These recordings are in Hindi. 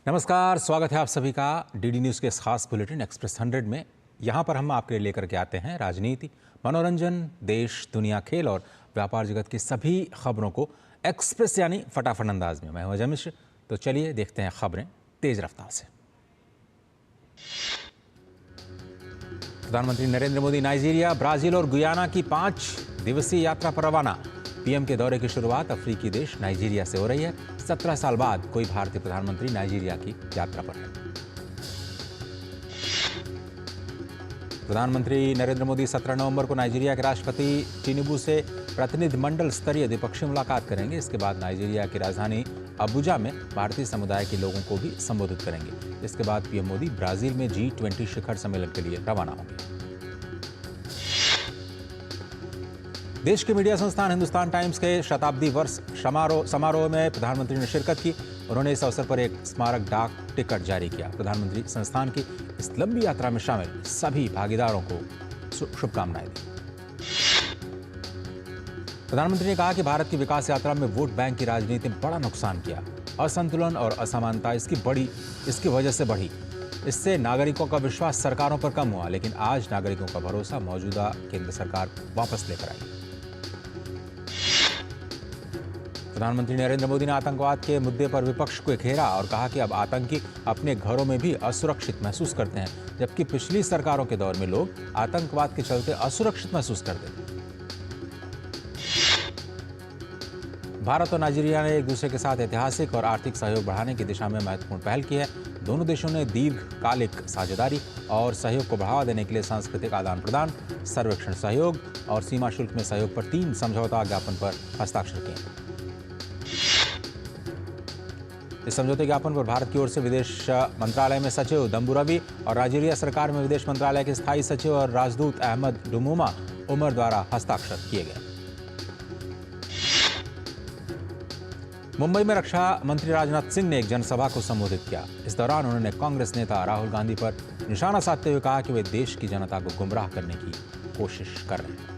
नमस्कार, स्वागत है आप सभी का डीडी न्यूज़ के इस खास बुलेटिन एक्सप्रेस 100 में। यहाँ पर हम आपके लिए लेकर के आते हैं राजनीति, मनोरंजन, देश, दुनिया, खेल और व्यापार जगत की सभी खबरों को एक्सप्रेस यानी फटाफट अंदाज में। मैं हूं अजय मिश्र। तो चलिए देखते हैं खबरें तेज रफ्तार से। प्रधानमंत्री नरेंद्र मोदी नाइजीरिया, ब्राजील और गुयाना की 5 दिवसीय यात्रा पर रवाना। पीएम के दौरे की शुरुआत अफ्रीकी देश नाइजीरिया से हो रही है। 17 साल बाद कोई भारतीय प्रधानमंत्री नाइजीरिया की यात्रा पर है। प्रधानमंत्री नरेंद्र मोदी 17 नवंबर को नाइजीरिया के राष्ट्रपति टिनुबू से प्रतिनिधिमंडल स्तरीय द्विपक्षीय मुलाकात करेंगे। इसके बाद नाइजीरिया की राजधानी अबुजा में भारतीय समुदाय के लोगों को भी संबोधित करेंगे। इसके बाद पीएम मोदी ब्राजील में G20 शिखर सम्मेलन के लिए रवाना होंगे। देश के मीडिया संस्थान हिंदुस्तान टाइम्स के शताब्दी वर्ष समारोह में प्रधानमंत्री ने शिरकत की। उन्होंने इस अवसर पर एक स्मारक डाक टिकट जारी किया। प्रधानमंत्री संस्थान की इस लंबी यात्रा में शामिल सभी भागीदारों को शुभकामनाएं दी। प्रधानमंत्री ने कहा कि भारत की विकास यात्रा में वोट बैंक की राजनीति ने बड़ा नुकसान किया। असंतुलन और असमानता इसकी वजह से बढ़ी। इससे नागरिकों का विश्वास सरकारों पर कम हुआ, लेकिन आज नागरिकों का भरोसा मौजूदा केंद्र सरकार वापस लेकर आई। प्रधानमंत्री नरेंद्र मोदी ने आतंकवाद के मुद्दे पर विपक्ष को घेरा और कहा कि अब आतंकी अपने घरों में भी असुरक्षित महसूस करते हैं, जबकि पिछली सरकारों के दौर में लोग आतंकवाद के चलते असुरक्षित महसूस करते थे। भारत और नाइजीरिया ने एक दूसरे के साथ ऐतिहासिक और आर्थिक सहयोग बढ़ाने की दिशा में महत्वपूर्ण पहल की है। दोनों देशों ने दीर्घकालिक साझेदारी और सहयोग को बढ़ावा देने के लिए सांस्कृतिक आदान प्रदान, सर्वेक्षण सहयोग और सीमा शुल्क में सहयोग पर 3 समझौता ज्ञापन पर हस्ताक्षर किए। इस समझौते ज्ञापन पर भारत की ओर से विदेश मंत्रालय में सचिव दम्बू रवि और नाइजीरिया सरकार में विदेश मंत्रालय के स्थायी सचिव और राजदूत अहमद डुमोमा उमर द्वारा हस्ताक्षर किए गए। मुंबई में रक्षा मंत्री राजनाथ सिंह ने एक जनसभा को संबोधित किया। इस दौरान उन्होंने कांग्रेस नेता राहुल गांधी पर निशाना साधते हुए कहा कि वे देश की जनता को गुमराह करने की कोशिश कर रहे हैं।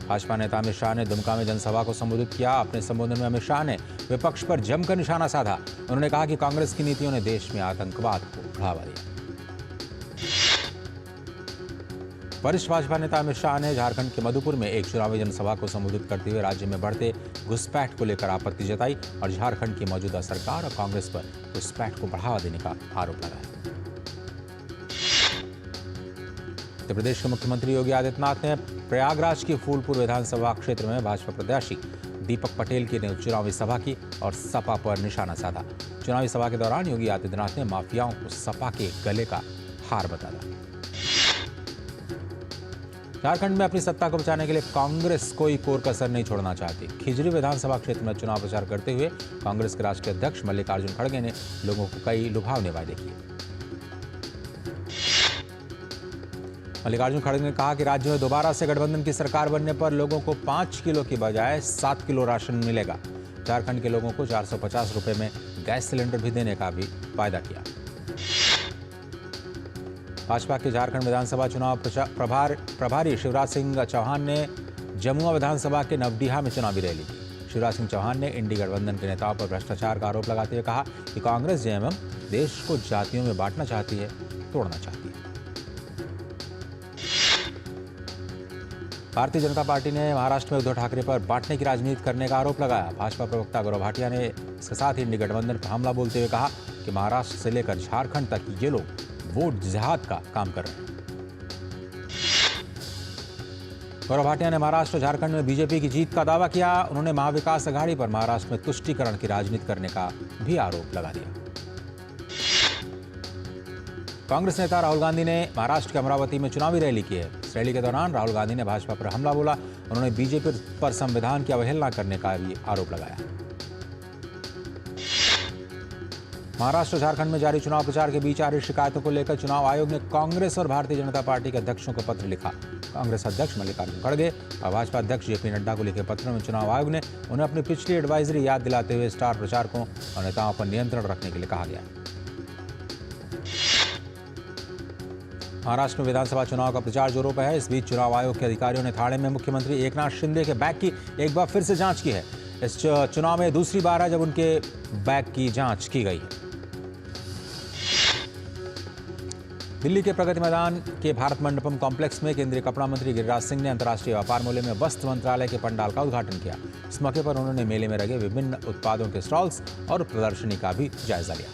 भाजपा नेता अमित शाह ने दुमका में जनसभा को संबोधित किया। अपने संबोधन में अमित शाह ने विपक्ष पर जमकर निशाना साधा। उन्होंने कहा कि कांग्रेस की नीतियों ने देश में आतंकवाद को बढ़ावा दिया। वरिष्ठ भाजपा नेता अमित शाह ने झारखंड के मधुपुर में एक चुनावी जनसभा को संबोधित करते हुए राज्य में बढ़ते घुसपैठ को लेकर आपत्ति जताई और झारखंड की मौजूदा सरकार और कांग्रेस पर घुसपैठ को बढ़ावा देने का आरोप लगाया। उत्तर प्रदेश के मुख्यमंत्री योगी आदित्यनाथ ने प्रयागराज की फूलपुर विधानसभा क्षेत्र में भाजपा प्रत्याशी दीपक पटेल की चुनावी सभा की और सपा पर निशाना साधा। चुनावी सभा के दौरान योगी आदित्यनाथ ने माफियाओं को सपा के गले का हार बताया। झारखंड में अपनी सत्ता को बचाने के लिए कांग्रेस कोई कोर कसर नहीं छोड़ना चाहती। खिजरी विधानसभा क्षेत्र में चुनाव प्रचार करते हुए कांग्रेस के राष्ट्रीय अध्यक्ष मल्लिकार्जुन खड़गे ने लोगों को कई लुभावने वादे किए। मल्लिकार्जुन खड़गे ने कहा कि राज्य में दोबारा से गठबंधन की सरकार बनने पर लोगों को 5 किलो की बजाय 7 किलो राशन मिलेगा। झारखंड के लोगों को 450 रुपए में गैस सिलेंडर भी देने का भी वायदा किया। भाजपा के झारखंड विधानसभा चुनाव प्रभारी शिवराज सिंह चौहान ने जमुआ विधानसभा के नवडीहा में चुनावी रैली की। शिवराज सिंह चौहान ने इंडी गठबंधन के नेताओं पर भ्रष्टाचार का आरोप लगाते हुए कहा कि कांग्रेस जेएमएम देश को जातियों में बांटना चाहती है, तोड़ना चाहती है। भारतीय जनता पार्टी ने महाराष्ट्र में उद्धव ठाकरे पर बांटने की राजनीति करने का आरोप लगाया। भाजपा प्रवक्ता गौरव भाटिया ने इसके साथ ही इंडी गठबंधन पर हमला बोलते हुए कहा कि महाराष्ट्र से लेकर झारखंड तक ये लोग वोट जिहाद का काम कर रहे हैं। गौरव भाटिया ने महाराष्ट्र और झारखंड में बीजेपी की जीत का दावा किया। उन्होंने महाविकास अघाड़ी पर महाराष्ट्र में तुष्टीकरण की राजनीति करने का भी आरोप लगा दिया। कांग्रेस नेता राहुल गांधी ने महाराष्ट्र के अमरावती में चुनावी रैली की है। इस रैली के दौरान राहुल गांधी ने भाजपा पर हमला बोला। उन्होंने बीजेपी पर संविधान की अवहेलना करने का भी आरोप लगाया। महाराष्ट्र और झारखंड में जारी चुनाव प्रचार के बीच आ रही शिकायतों को लेकर चुनाव आयोग ने कांग्रेस और भारतीय जनता पार्टी के अध्यक्षों को पत्र लिखा। कांग्रेस अध्यक्ष मल्लिकार्जुन खड़गे और भाजपा अध्यक्ष जेपी नड्डा को लिखे पत्र में चुनाव आयोग ने उन्हें अपनी पिछली एडवाइजरी याद दिलाते हुए स्टार प्रचारकों और नेताओं पर नियंत्रण रखने के लिए कहा गया। महाराष्ट्र में विधानसभा चुनाव का प्रचार जोरों पर है। इस बीच चुनाव आयोग के अधिकारियों ने थाने में मुख्यमंत्री एकनाथ शिंदे के बैग की एक बार फिर से जांच की है। इस चुनाव में दूसरी बार है जब उनके बैग की जांच की गई है। दिल्ली के प्रगति मैदान के भारत मंडपम कॉम्प्लेक्स में केंद्रीय कपड़ा मंत्री गिरिराज सिंह ने अंतर्राष्ट्रीय व्यापार मेले में वस्त्र मंत्रालय के पंडाल का उद्घाटन किया। इस मौके पर उन्होंने मेले में लगे विभिन्न उत्पादों के स्टॉल्स और प्रदर्शनी का भी जायजा लिया।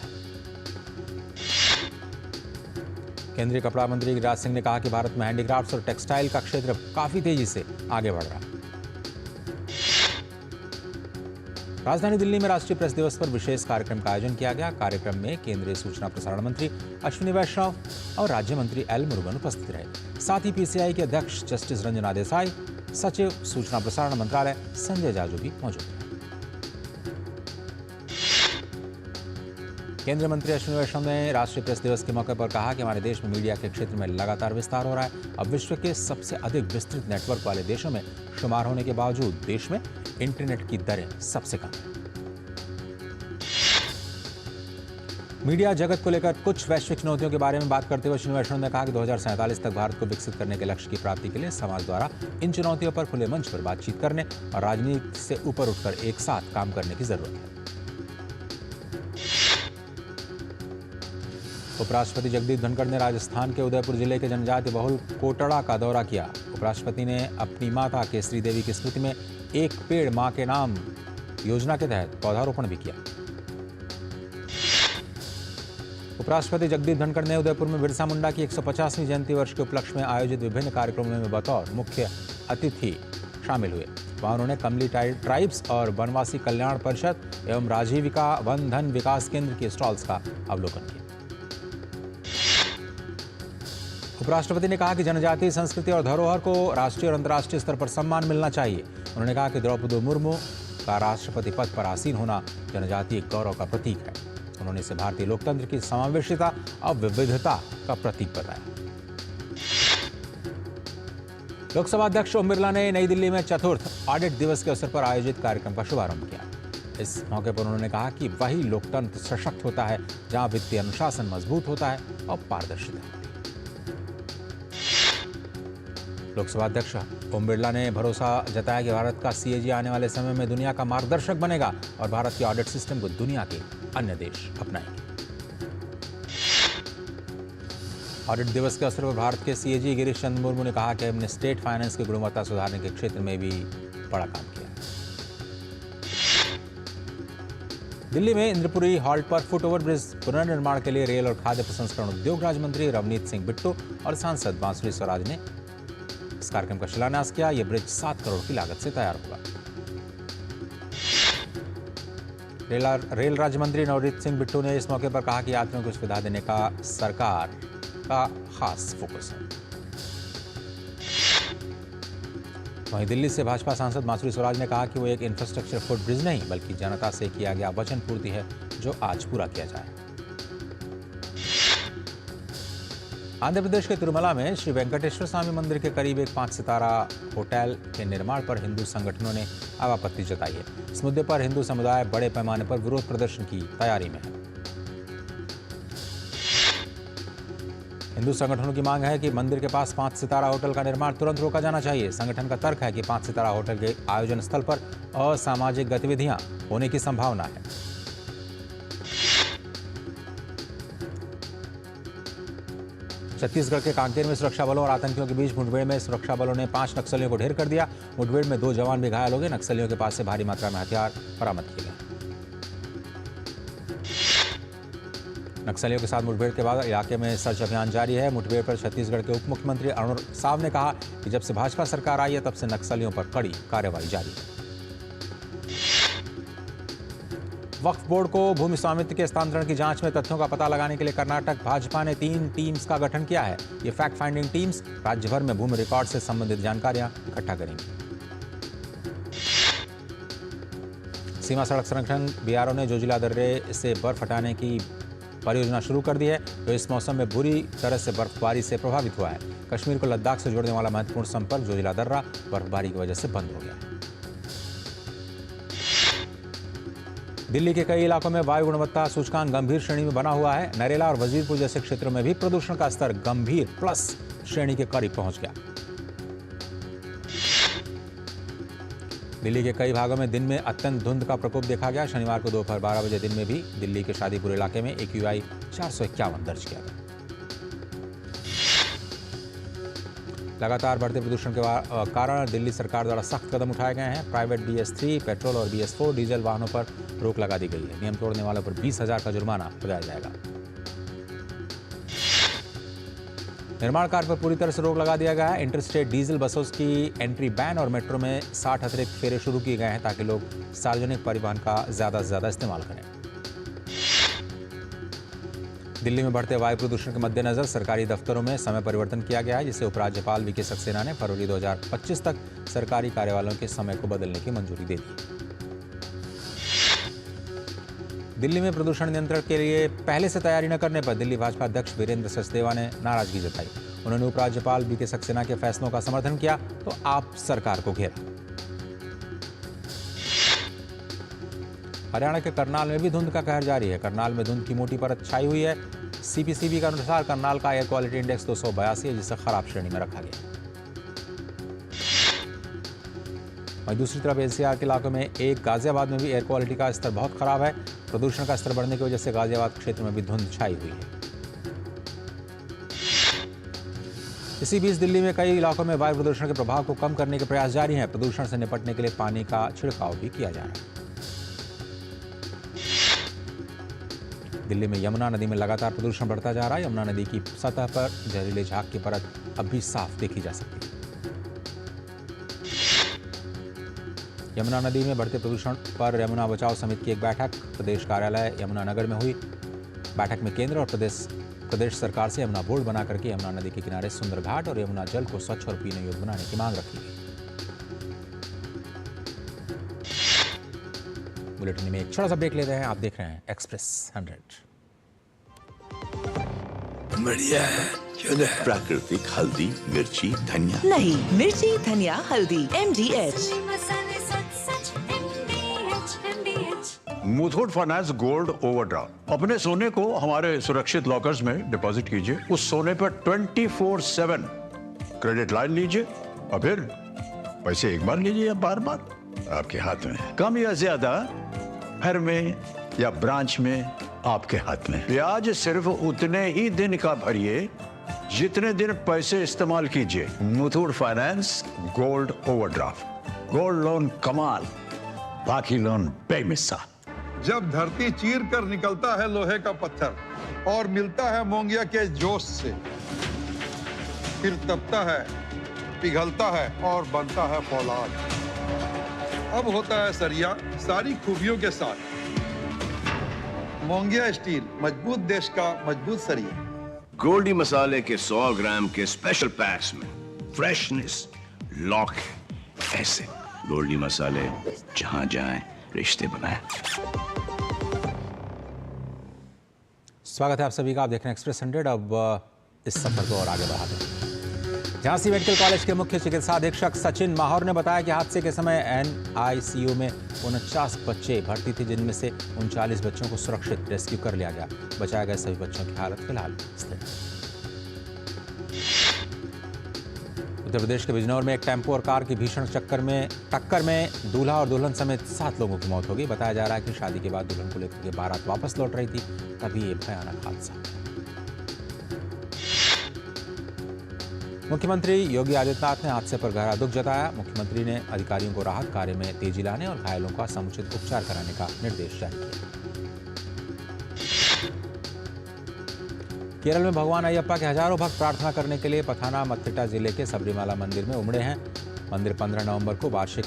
केंद्रीय कपड़ा मंत्री गिरिराज सिंह ने कहा कि भारत में हैंडीक्राफ्ट्स और टेक्सटाइल का क्षेत्र काफी तेजी से आगे बढ़ रहा है। राजधानी दिल्ली में राष्ट्रीय प्रेस दिवस पर विशेष कार्यक्रम का आयोजन किया गया। कार्यक्रम में केंद्रीय सूचना प्रसारण मंत्री अश्विनी वैष्णव और राज्य मंत्री एल मुरुगन उपस्थित रहे। साथ ही पीसीआई के अध्यक्ष जस्टिस रंजना देसाई, सचिव सूचना प्रसारण मंत्रालय संजय जाजू भी मौजूद रहे। केंद्रीय मंत्री अश्विनी वैष्णव ने राष्ट्रीय प्रेस दिवस के मौके पर कहा कि हमारे देश में मीडिया के क्षेत्र में लगातार विस्तार हो रहा है। अब विश्व के सबसे अधिक विस्तृत नेटवर्क वाले देशों में शुमार होने के बावजूद देश में इंटरनेट की दरें सबसे कम है। मीडिया जगत को लेकर कुछ वैश्विक चुनौतियों के बारे में बात करते हुए अश्विनी वैष्णव ने कहा कि 2047 तक भारत को विकसित करने के लक्ष्य की प्राप्ति के लिए समाज द्वारा इन चुनौतियों पर खुले मंच पर बातचीत करने और राजनीति से ऊपर उठकर एक साथ काम करने की जरूरत है। उपराष्ट्रपति जगदीप धनखड़ ने राजस्थान के उदयपुर जिले के जनजातीय बहुल कोटड़ा का दौरा किया। उपराष्ट्रपति ने अपनी माता केसरी देवी की स्मृति में एक पेड़ मां के नाम योजना के तहत पौधारोपण भी किया। उपराष्ट्रपति जगदीप धनखड़ ने उदयपुर में बिरसा मुंडा की 150वीं जयंती वर्ष के उपलक्ष्य में आयोजित विभिन्न कार्यक्रमों में बतौर मुख्य अतिथि शामिल हुए। वहां उन्होंने कमली ट्राइब्स और वनवासी कल्याण परिषद एवं राजीविका वन धन विकास केंद्र के स्टॉल्स का अवलोकन किया। उपराष्ट्रपति ने कहा कि जनजातीय संस्कृति और धरोहर को राष्ट्रीय और अंतर्राष्ट्रीय स्तर पर सम्मान मिलना चाहिए। उन्होंने कहा कि द्रौपदी मुर्मू का राष्ट्रपति पद पर आसीन होना जनजातीय गौरव का प्रतीक है। उन्होंने इसे भारतीय लोकतंत्र की समावेशिता और विविधता का प्रतीक बताया। लोकसभा अध्यक्ष ओम बिरला ने नई दिल्ली में चतुर्थ ऑडिट दिवस के अवसर पर आयोजित कार्यक्रम का शुभारंभ किया। इस मौके पर उन्होंने कहा कि वही लोकतंत्र सशक्त होता है जहां वित्तीय अनुशासन मजबूत होता है और पारदर्शिता होती है। लोकसभा अध्यक्ष ओम बिरला ने भरोसा जताया कि भारत का सीएजी आने वाले समय में दुनिया का मार्गदर्शक बनेगा और भारत के ऑडिट सिस्टम को दुनिया के अन्य देश अपनाएंगे। ऑडिट दिवस के अवसर पर भारत के सीएजी गिरीश चंद्र मुर्मू ने कहा कि हमने स्टेट फाइनेंस की गुणवत्ता सुधारने के क्षेत्र में भी बड़ा काम किया। दिल्ली में इंद्रपुरी हॉल्ट पर फुट ओवर ब्रिज पुनर्निर्माण के लिए रेल और खाद्य प्रसंस्करण उद्योग राज्य मंत्री रवनीत सिंह बिट्टू और सांसद बांसुरी स्वराज ने इस कार्यक्रम का शिलान्यास किया। यह ब्रिज 7 करोड़ की लागत से तैयार होगा। रेल राज्य मंत्री नवनीत सिंह बिट्टू ने इस मौके पर कहा कि यात्रियों को सुविधा देने का सरकार का खास फोकस है। वहीं दिल्ली से भाजपा सांसद बांसुरी स्वराज ने कहा कि वो एक इंफ्रास्ट्रक्चर फुट ब्रिज नहीं बल्कि जनता से किया गया वचन पूर्ति है जो आज पूरा किया जाए। आंध्र प्रदेश के तिरुमला में श्री वेंकटेश्वर स्वामी मंदिर के करीब एक 5 सितारा होटल के निर्माण पर हिंदू संगठनों ने आपत्ति जताई है। इस मुद्दे पर हिंदू समुदाय बड़े पैमाने पर विरोध प्रदर्शन की तैयारी में है। हिंदू संगठनों की मांग है कि मंदिर के पास 5 सितारा होटल का निर्माण तुरंत रोका जाना चाहिए। संगठन का तर्क है कि 5 सितारा होटल के आयोजन स्थल पर असामाजिक गतिविधियां होने की संभावना है। छत्तीसगढ़ के कांकेर में सुरक्षा बलों और आतंकियों के बीच मुठभेड़ में सुरक्षा बलों ने 5 नक्सलियों को ढेर कर दिया। मुठभेड़ में 2 जवान भी घायल हो गए। नक्सलियों के पास से भारी मात्रा में हथियार बरामद किए गए। नक्सलियों के साथ मुठभेड़ के बाद इलाके में सर्च अभियान जारी है। मुठभेड़ पर छत्तीसगढ़ के उप मुख्यमंत्री अरुण साव ने कहा कि जब से भाजपा सरकार आई है तब से नक्सलियों पर कड़ी कार्रवाई जारी है। वक्फ बोर्ड को भूमि स्वामित्व के हस्तांतरण की जांच में तथ्यों का पता लगाने के लिए कर्नाटक भाजपा ने 3 टीम्स का गठन किया है। ये फैक्ट फाइंडिंग टीम्स राज्य भर में भूमि रिकॉर्ड से संबंधित जानकारियां इकट्ठा करेंगी। सीमा सड़क संगठन बीआरओ ने जोजिला दर्रे से बर्फ हटाने की परियोजना शुरू कर दी है जो इस मौसम में बुरी तरह से बर्फबारी से प्रभावित हुआ है। कश्मीर को लद्दाख से जोड़ने वाला महत्वपूर्ण संपर्क जोजिला दर्रा बर्फबारी की वजह से बंद हो गया। दिल्ली के कई इलाकों में वायु गुणवत्ता सूचकांक गंभीर श्रेणी में बना हुआ है। नरेला और वजीरपुर जैसे क्षेत्रों में भी प्रदूषण का स्तर गंभीर प्लस श्रेणी के करीब पहुंच गया। दिल्ली के कई भागों में दिन में अत्यंत धुंध का प्रकोप देखा गया। शनिवार को दोपहर 12 बजे दिन में भी दिल्ली के शादीपुर इलाके में AQI 451 दर्ज किया गया। लगातार बढ़ते प्रदूषण के कारण दिल्ली सरकार द्वारा सख्त कदम उठाए गए हैं। प्राइवेट BS3, पेट्रोल और BS4 डीजल वाहनों पर रोक लगा दी गई है। नियम तोड़ने वालों पर 20,000 का जुर्माना लगाया जाएगा। निर्माण कार्य पर पूरी तरह से रोक लगा दिया गया है। इंटरस्टेट डीजल बसों की एंट्री बैन और मेट्रो में 60 अतिरिक्त फेरे शुरू किए गए हैं ताकि लोग सार्वजनिक परिवहन का ज्यादा से ज्यादा इस्तेमाल करें। दिल्ली में बढ़ते वायु प्रदूषण के मद्देनजर सरकारी दफ्तरों में समय परिवर्तन किया गया है, जिसे उपराज्यपाल VK सक्सेना ने फरवरी 2025 तक सरकारी कार्यालयों के समय को बदलने की मंजूरी दे दी। दिल्ली में प्रदूषण नियंत्रण के लिए पहले से तैयारी न करने पर दिल्ली भाजपा अध्यक्ष वीरेंद्र सचदेवा ने नाराजगी जताई। उन्होंने उपराज्यपाल VK सक्सेना के फैसलों का समर्थन किया तो आप सरकार को घेरा। हरियाणा के करनाल में भी धुंध का कहर जारी है। करनाल में धुंध की मोटी परत छाई हुई है। CPCB के अनुसार करनाल का एयर क्वालिटी इंडेक्स 282 है, जिसे खराब श्रेणी में रखा गया। वहीं दूसरी तरफ NCR के इलाकों में एक गाजियाबाद में भी एयर क्वालिटी का स्तर बहुत खराब है। प्रदूषण का स्तर बढ़ने की वजह से गाजियाबाद क्षेत्र में भी धुंध छाई हुई है। इसी बीच दिल्ली में कई इलाकों में वायु प्रदूषण के प्रभाव को कम करने के प्रयास जारी हैं। प्रदूषण से निपटने के लिए पानी का छिड़काव भी किया जा रहा है। दिल्ली में यमुना नदी में लगातार प्रदूषण बढ़ता जा रहा है। यमुना नदी की सतह पर जहरीले झाग की परत अब भी साफ देखी जा सकती है। यमुना नदी में बढ़ते प्रदूषण पर यमुना बचाओ समिति की एक बैठक प्रदेश कार्यालय यमुनानगर में हुई। बैठक में केंद्र और प्रदेश सरकार से यमुना बोर्ड बना करके यमुना नदी के किनारे सुंदर घाट और यमुना जल को स्वच्छ और पीने योग्य बनाने की मांग रखी गई। बुलेटिन में एक छोटा सा ब्रेक लेते हैं। आप देख रहे हैं एक्सप्रेस 100। बढ़िया है, क्यों है? प्राकृतिक हल्दी, मिर्ची, धनिया। नहीं, मिर्ची, धनिया, हल्दी, MDH। Muthoot finance gold overdraft. अपने सोने को हमारे सुरक्षित लॉकर्स में डिपॉजिट कीजिए। उस सोने पर 24/7 क्रेडिट लाइन लीजिए और फिर पैसे एक बार लीजिए या बार बार आपके हाथ में। कम या ज्यादा घर में या ब्रांच में आपके हाथ में। ब्याज सिर्फ उतने ही दिन का भरिए जितने दिन पैसे इस्तेमाल कीजिए। Muthoot finance gold overdraft. Gold loan कमाल, बाकी लोन बेमिसाल। जब धरती चीर कर निकलता है लोहे का पत्थर और मिलता है मोंगिया के जोश से, फिर तपता है, पिघलता है और बनता है फौलाद। अब होता है सरिया सारी खूबियों के साथ। मोंगिया स्टील, मजबूत देश का मजबूत सरिया। गोल्डी मसाले के 100 ग्राम के स्पेशल पैक्स में फ्रेशनेस लॉक है। ऐसे गोल्डी मसाले जहां जाएं रिश्ते बनाएं। स्वागत है आप सभी का। आप देख रहे हैं एक्सप्रेस 100। अब इस सफर को और आगे बढ़ाते हैं। झांसी मेडिकल कॉलेज के मुख्य चिकित्सा अधीक्षक सचिन माहौर ने बताया कि हादसे के समय NICU में 49 बच्चे भर्ती थे, जिनमें से 39 बच्चों को सुरक्षित रेस्क्यू कर लिया गया। बचाए गए सभी बच्चों की हालत फिलहाल स्थिर है। उत्तर प्रदेश के बिजनौर में एक टेम्पो और कार की भीषण टक्कर में दूल्हा और दुल्हन समेत 7 लोगों की मौत हो गई। बताया जा रहा है कि शादी के बाद दुल्हन को लेकर के बारात वापस लौट रही थी, तभी ये भयानक हादसा। मुख्यमंत्री योगी आदित्यनाथ ने हादसे पर गहरा दुख जताया। मुख्यमंत्री ने अधिकारियों को राहत कार्य में तेजी लाने और घायलों का समुचित उपचार कराने का निर्देश जारी किया। केरल में भगवान अयप्पा के हजारों भक्त प्रार्थना करने के लिए पथानामथिट्टा जिले के सबरीमाला मंदिर में उमड़े हैं। मंदिर 15 नवंबर को वार्षिक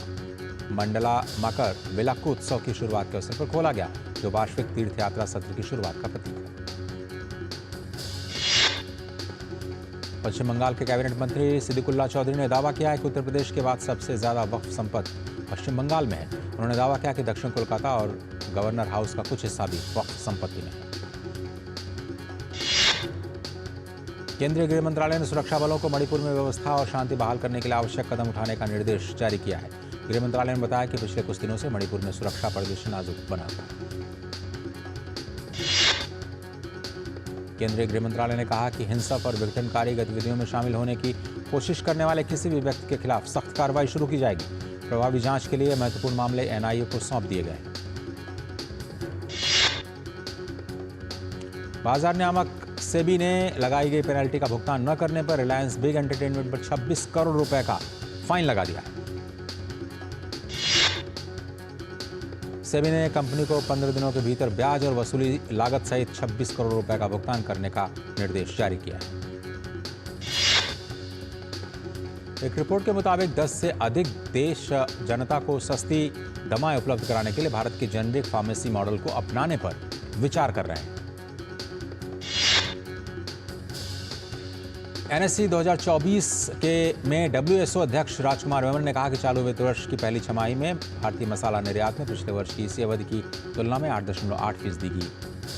मंडला मकर विलक्कू उत्सव की शुरुआत के अवसर पर खोला गया, जो वार्षिक तीर्थ यात्रा सत्र की शुरुआत का प्रतीक है। पश्चिम बंगाल के कैबिनेट मंत्री सिद्दीकुल्ला चौधरी ने दावा किया है कि उत्तर प्रदेश के बाद सबसे ज्यादा वक्फ संपत्ति पश्चिम बंगाल में है। उन्होंने दावा किया कि दक्षिण कोलकाता और गवर्नर हाउस का कुछ हिस्सा भी वक्फ संपत्ति में है। केंद्रीय गृह मंत्रालय ने सुरक्षा बलों को मणिपुर में व्यवस्था और शांति बहाल करने के लिए आवश्यक कदम उठाने का निर्देश जारी किया है। गृह मंत्रालय ने बताया कि पिछले कुछ दिनों से मणिपुर में सुरक्षा परिदृश्य नाजुक बना हुआ है। केंद्रीय गृह मंत्रालय ने कहा कि हिंसक और विघटनकारी गतिविधियों में शामिल होने की कोशिश करने वाले किसी भी व्यक्ति के खिलाफ सख्त कार्रवाई शुरू की जाएगी। प्रभावी जांच के लिए महत्वपूर्ण मामले एनआईए को सौंप दिए गए। बाजार नियामक सेबी ने लगाई गई पेनल्टी का भुगतान न करने पर रिलायंस बिग एंटरटेनमेंट पर 26 करोड़ रुपए का फाइन लगा दिया। सेबी ने कंपनी को 15 दिनों के भीतर ब्याज और वसूली लागत सहित 26 करोड़ रुपए का भुगतान करने का निर्देश जारी किया है। एक रिपोर्ट के मुताबिक 10 से अधिक देश जनता को सस्ती दवाएं उपलब्ध कराने के लिए भारत के जेनेरिक फार्मेसी मॉडल को अपनाने पर विचार कर रहे हैं। एनएससी 2024 में डब्ल्यूएचओ अध्यक्ष राजकुमार वेमन ने कहा कि चालू वित्त वर्ष की पहली छमाही में भारतीय मसाला निर्यात में पिछले वर्ष की इसी अवधि की तुलना में 8.8% की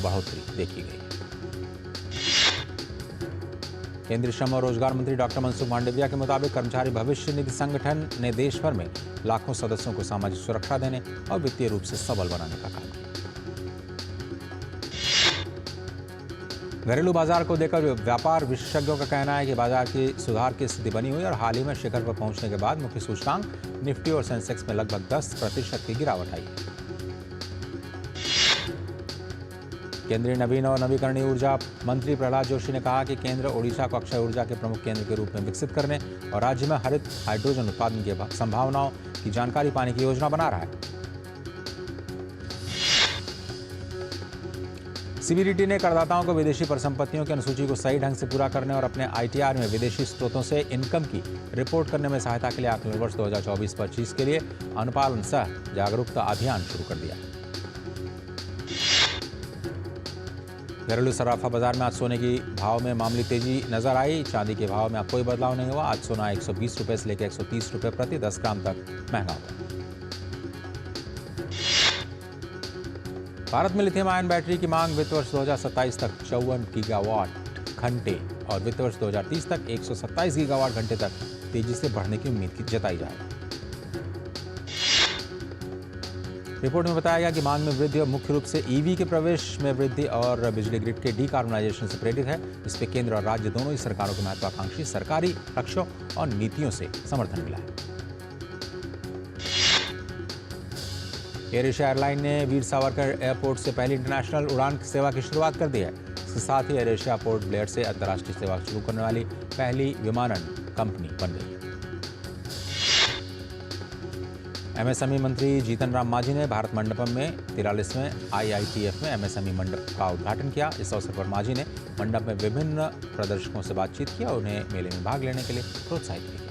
बढ़ोतरी देखी गई। केंद्रीय श्रम और रोजगार मंत्री डॉक्टर मनसुख मांडविया के मुताबिक कर्मचारी भविष्य निधि संगठन ने देश भर में लाखों सदस्यों को सामाजिक सुरक्षा देने और वित्तीय रूप से सबल बनाने का काम किया। घरेलू बाजार को देखकर व्यापार विशेषज्ञों का कहना है कि बाजार की सुधार की स्थिति बनी हुई और हाल ही में शिखर पर पहुंचने के बाद मुख्य सूचकांक निफ्टी और सेंसेक्स में लगभग 10% की गिरावट आई है। केंद्रीय नवीन और नवीकरणीय ऊर्जा मंत्री प्रहलाद जोशी ने कहा कि केंद्र ओडिशा को अक्षय ऊर्जा के प्रमुख केंद्र के रूप में विकसित करने और राज्य में हरित हाइड्रोजन उत्पादन की संभावनाओं की जानकारी पाने की योजना बना रहा है। सीबीडीटी ने करदाताओं को विदेशी परिसंपत्तियों की अनुसूची को सही ढंग से पूरा करने और अपने आईटीआर में विदेशी स्रोतों से इनकम की रिपोर्ट करने में सहायता के लिए आकलन वर्ष 2024-25 के लिए अनुपालन सह जागरूकता अभियान शुरू कर दिया। घरेलू सराफा बाजार में आज सोने की भाव में मामूली तेजी नजर आई। चांदी के भाव में अब कोई बदलाव नहीं हुआ। आज सोना 120 रुपए से लेकर 130 रुपए प्रति 10 ग्राम तक महंगा हुआ। भारत में लिथियम आयन बैटरी की मांग वित्त वर्ष 2027 तक 54 गीगावाट घंटे और वित्त वर्ष 2030 तक 127 गीगावाट घंटे तक तेजी से बढ़ने की उम्मीद जताई जा रही है। रिपोर्ट में बताया गया कि मांग में वृद्धि और मुख्य रूप से ईवी के प्रवेश में वृद्धि और बिजली ग्रिड के डीकार्बोनाइजेशन से प्रेरित है। इस पर केंद्र और राज्य दोनों ही सरकारों को महत्वाकांक्षी सरकारी लक्ष्यों और नीतियों से समर्थन मिला है। एयर एशिया एयरलाइन ने वीर सावरकर एयरपोर्ट से पहली इंटरनेशनल उड़ान सेवा की शुरुआत कर दी है। इसके साथ ही एयर एशिया पोर्ट ब्लेयर से अंतर्राष्ट्रीय सेवा शुरू करने वाली पहली विमानन कंपनी बन गई है। एमएसएमई मंत्री जीतन राम मांझी ने भारत मंडपम में 43वें IITF में एमएसएमई मंडप का उद्घाटन किया। इस अवसर पर मांझी ने मंडप में विभिन्न प्रदर्शकों से बातचीत की और उन्हें मेले में भाग लेने के लिए प्रोत्साहित किया।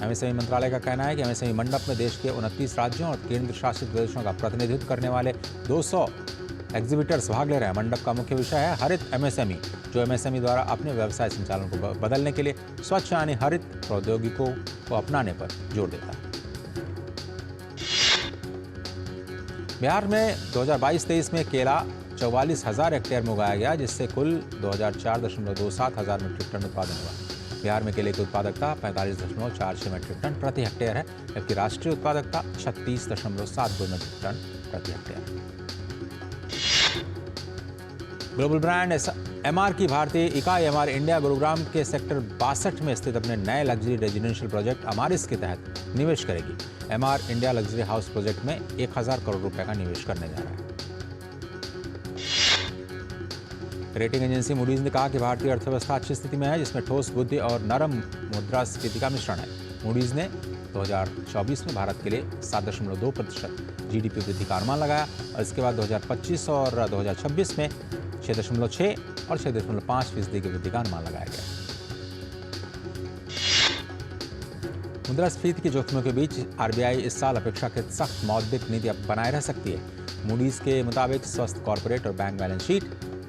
एमएसएमई मंत्रालय का कहना है कि एमएसएमई मंडप में देश के 29 राज्यों और केंद्र शासित प्रदेशों का प्रतिनिधित्व करने वाले 200 एग्जीबिटर्स भाग ले रहे हैं। मंडप का मुख्य विषय है हरित एमएसएमई, जो एमएसएमई द्वारा अपने व्यवसाय संचालन को बदलने के लिए स्वच्छ यानी हरित प्रौद्योगिकों को अपनाने पर जोर देता है। बिहार में 2022-23 में केला 44,000 हेक्टेयर में उगाया गया, जिससे कुल 2004.27 हजार मीट्रिक टन उत्पादन हुआ। बिहार में केले की उत्पादकता 45.46 मीट्रिक टन प्रति हेक्टेयर है, जबकि राष्ट्रीय उत्पादकता 36.72 मीट्रिक टन प्रति हेक्टेयर है। ग्लोबल ब्रांड एमआर की भारतीय इकाई एमआर इंडिया गुरुग्राम के सेक्टर 62 में स्थित अपने नए लग्जरी रेजिडेंशियल प्रोजेक्ट अमारिस के तहत निवेश करेगी। MR India luxury house project में 1000 करोड़ रुपए का निवेश करने जा रहा है। रेटिंग एजेंसी मूडीज ने कहा कि भारतीय अर्थव्यवस्था अच्छी स्थिति में है, जिसमें ठोस बुद्धि और नरम मुद्रास्फीति का मिश्रण है। मूडीज ने 2024 में भारत के लिए 7.2% जीडीपी वृद्धि का अनुमान लगाया और इसके बाद 2025 और 2026 में 6.6 और 6.5% की वृद्धि का अनुमान लगाया गया। मुद्रास्फीति के जोखिमों के बीच आरबीआई इस साल अपेक्षाकृत सख्त मौद्रिक नीति बनाए रह सकती है। मूडीज के मुताबिक स्वस्थ कॉर्पोरेट और बैंक बैलेंस शीट,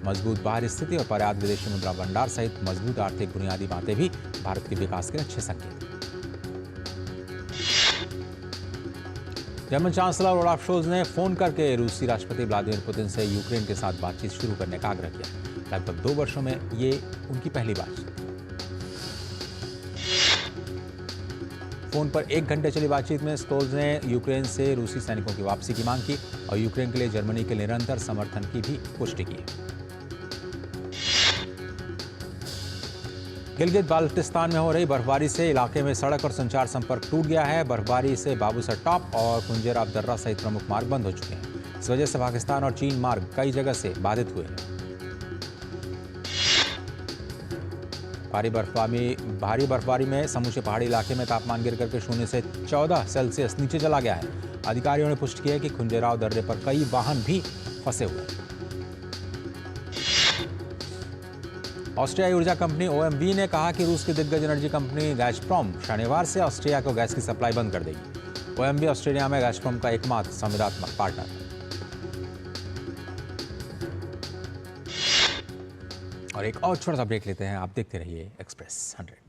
मजबूत बाहरी स्थिति और पर्याप्त विदेशी मुद्रा भंडार सहित मजबूत आर्थिक बुनियादी बातें भी भारत के विकास के अच्छे संकेत हैं। जर्मन चांसलर ओलाफ शोल्ज ने फोन करके रूसी राष्ट्रपति व्लादिमीर पुतिन से यूक्रेन के साथ बातचीत शुरू करने का आग्रह किया। लगभग 2 वर्षों में ये उनकी पहली बातचीत। फोन पर 1 घंटे चली बातचीत में शोल्ज ने यूक्रेन से रूसी सैनिकों की वापसी की मांग की और यूक्रेन के लिए जर्मनी के निरंतर समर्थन की भी पुष्टि की। गिलगित बाल्टिस्तान में हो रही बर्फबारी से इलाके में सड़क और संचार संपर्क टूट गया है। बर्फबारी से बाबूसर टॉप और कुंजेराब दर्रा सहित प्रमुख मार्ग बंद हो चुके हैं। इस वजह से पाकिस्तान और चीन मार्ग कई जगह से बाधित हुए हैं। भारी बर्फबारी में समूचे पहाड़ी इलाके में तापमान गिरकर के 0 से 14 सेल्सियस नीचे चला गया है। अधिकारियों ने पुष्टि की है कि खुंजेराव दर्रे पर कई वाहन भी फंसे हुए हैं। ऑस्ट्रियाई ऊर्जा कंपनी OMV ने कहा कि रूस की दिग्गज एनर्जी कंपनी गैज़प्रॉम शनिवार से ऑस्ट्रिया को गैस की सप्लाई बंद कर देगी। OMV ऑस्ट्रेलिया में गैज़प्रॉम का एकमात्र संविदात्मक पार्टनर है। और एक और छोटा सा ब्रेक लेते हैं। आप देखते रहिए express 100।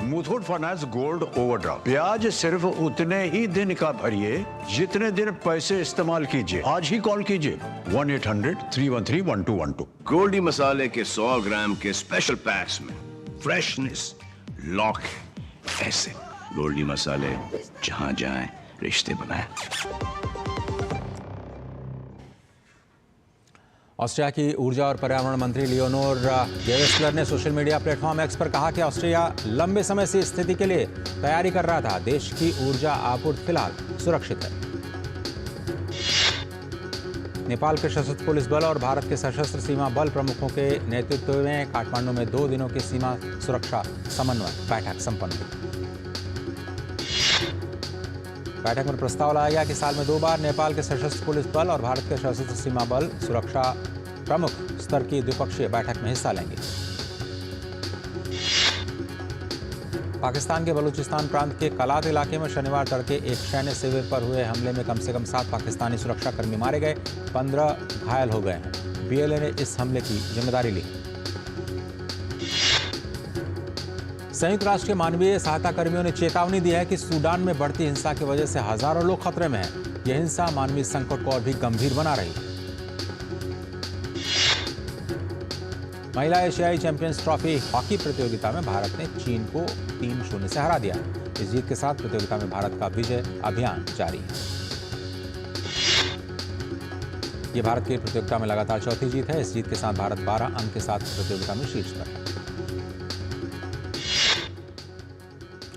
Muthoot finance gold overdraft, ब्याज सिर्फ उतने ही दिन का भरिए जितने दिन पैसे इस्तेमाल कीजिए। आज ही कॉल कीजिए 1-800-313-1212। गोल्डी मसाले के 100 ग्राम के स्पेशल पैक्स में फ्रेशनेस लॉक ऐसे। गोल्डी मसाले जहां जाएं रिश्ते बनाएं। ऑस्ट्रिया की ऊर्जा और पर्यावरण मंत्री लियोनोर गेवेस्लर ने सोशल मीडिया प्लेटफॉर्म एक्स पर कहा कि ऑस्ट्रिया लंबे समय से स्थिति के लिए तैयारी कर रहा था। देश की ऊर्जा आपूर्ति फिलहाल सुरक्षित है। नेपाल के सशस्त्र पुलिस बल और भारत के सशस्त्र सीमा बल प्रमुखों के नेतृत्व में काठमांडू में 2 दिनों की सीमा सुरक्षा समन्वय बैठक संपन्न हुई। बैठक में प्रस्ताव लाया गया कि साल में 2 बार नेपाल के सशस्त्र पुलिस बल और भारत के सशस्त्र सीमा बल सुरक्षा प्रमुख स्तर की द्विपक्षीय बैठक में हिस्सा लेंगे। पाकिस्तान के बलूचिस्तान प्रांत के कलात इलाके में शनिवार तड़के एक सैन्य शिविर पर हुए हमले में कम से कम 7 पाकिस्तानी सुरक्षाकर्मी मारे गए, 15 घायल हो गए हैं। BLA ने इस हमले की जिम्मेदारी ली। संयुक्त राष्ट्र के मानवीय सहायता कर्मियों ने चेतावनी दी है कि सूडान में बढ़ती हिंसा की वजह से हजारों लोग खतरे में हैं। यह हिंसा मानवीय संकट को और भी गंभीर बना रही है। महिला एशियाई चैंपियंस ट्रॉफी हॉकी प्रतियोगिता में भारत ने चीन को 3-0 से हरा दिया। इस जीत के साथ प्रतियोगिता में भारत का विजय अभियान जारी है। यह भारत की प्रतियोगिता में लगातार चौथी जीत है। इस जीत के साथ भारत 12 अंक के साथ प्रतियोगिता में शीर्ष पर है।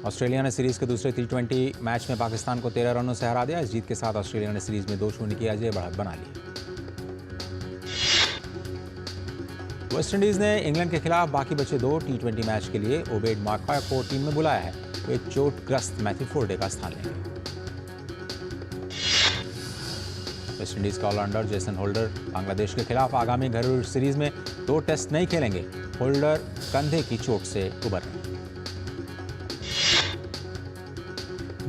ऑस्ट्रेलिया ने सीरीज के दूसरे T20 मैच में पाकिस्तान को 13 रनों से हरा दिया। इस जीत के साथ ऑस्ट्रेलिया ने सीरीज में 2-0 की अजय बढ़त बना ली। वेस्टइंडीज ने इंग्लैंड के खिलाफ बाकी बचे 2 T20 मैच के लिए ओबेड मार्कॉय को टीम में बुलाया है। वे चोटग्रस्त मैथ्यू फोर्डे का स्थान लेंगे। वेस्टइंडीज का ऑलराउंडर जेसन होल्डर बांग्लादेश के खिलाफ आगामी घरेलू सीरीज में 2 टेस्ट नहीं खेलेंगे। होल्डर कंधे की चोट से उबर रहे।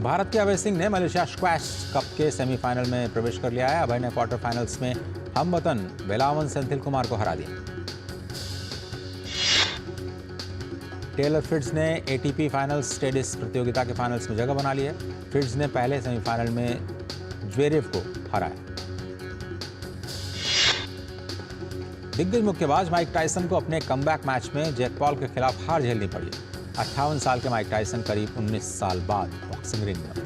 भारत के अभय सिंह ने मलेशिया स्क्वैश कप के सेमीफाइनल में प्रवेश कर लिया है। अभय ने क्वार्टर फाइनल्स में हमवतन वेलावन सेंथिल कुमार को हरा दिया। टेलर फ्रिट्ज ने ATP फाइनल्स टेनिस प्रतियोगिता के फाइनल्स में जगह बना ली है। फ्रिट्ज ने पहले सेमीफाइनल में ज्वेरेव को हराया। दिग्गज मुक्केबाज माइक टायसन को अपने कमबैक मैच में जैक पॉल के खिलाफ हार झेलनी पड़ी। 58 साल के माइक टायसन करीब 19 साल बाद बॉक्सिंग रिंग में उतरे।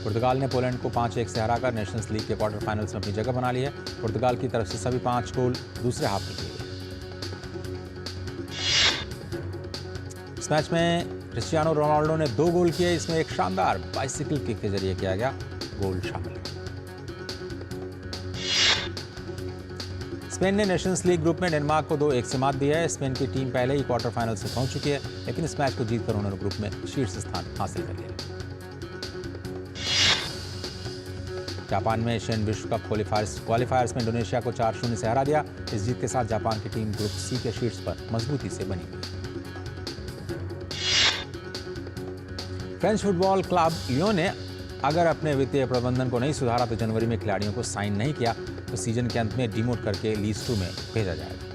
पुर्तगाल ने पोलैंड को 5-1 से हराकर नेशंस लीग के क्वार्टर फाइनल्स में अपनी जगह बना ली है। पुर्तगाल की तरफ से सभी 5 गोल दूसरे हाफ में किए गए। इस मैच में क्रिस्टियानो रोनाल्डो ने 2 गोल किए। इसमें एक शानदार बाइसिकल किक के जरिए किया गया गोल शामिल है। स्पेन ने नेशंस लीग ग्रुप में डेनमार्क को 2-1 से मात दी है। स्पेन की टीम पहले ही क्वार्टर फाइनल्स में पहुंच चुकी है, लेकिन इस मैच को जीतकर उन्होंने ग्रुप में शीर्ष स्थान हासिल कर लिया। जापान में एशियन विश्व कप क्वालिफायर्स में इंडोनेशिया को 4-0 से हरा दिया। इस जीत के साथ जापान की टीम ग्रुप C के शीर्ष पर मजबूती से बनी हुई। फ्रेंच फुटबॉल क्लब लियोन ने अगर अपने वित्तीय प्रबंधन को नहीं सुधारा तो जनवरी में खिलाड़ियों को साइन नहीं किया तो सीजन के अंत में डिमोट करके लीग 2 में भेजा जाएगा।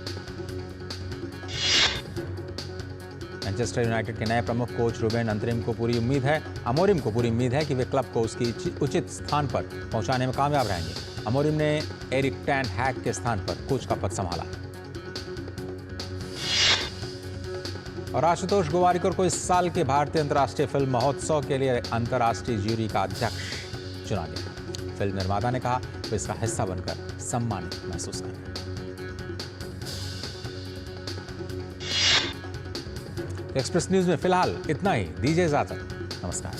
मैनचेस्टर यूनाइटेड के नए प्रमुख कोच रूबेन अमोरिम को पूरी उम्मीद है कि वे क्लब को उसकी उचित स्थान पर पहुंचाने में कामयाब रहेंगे। अमोरिम ने एरिक टेन हैग के स्थान पर कोच का पद संभाला है। और आशुतोष गोवारिकर को इस साल के भारतीय अंतर्राष्ट्रीय फिल्म महोत्सव के लिए अंतर्राष्ट्रीय ज्यूरी का अध्यक्ष चुना गया। फिल्म निर्माता ने कहा तो इसका हिस्सा बनकर सम्मानित महसूस करें। एक्सप्रेस न्यूज में फिलहाल इतना ही। दीजिए इजाजत। नमस्कार।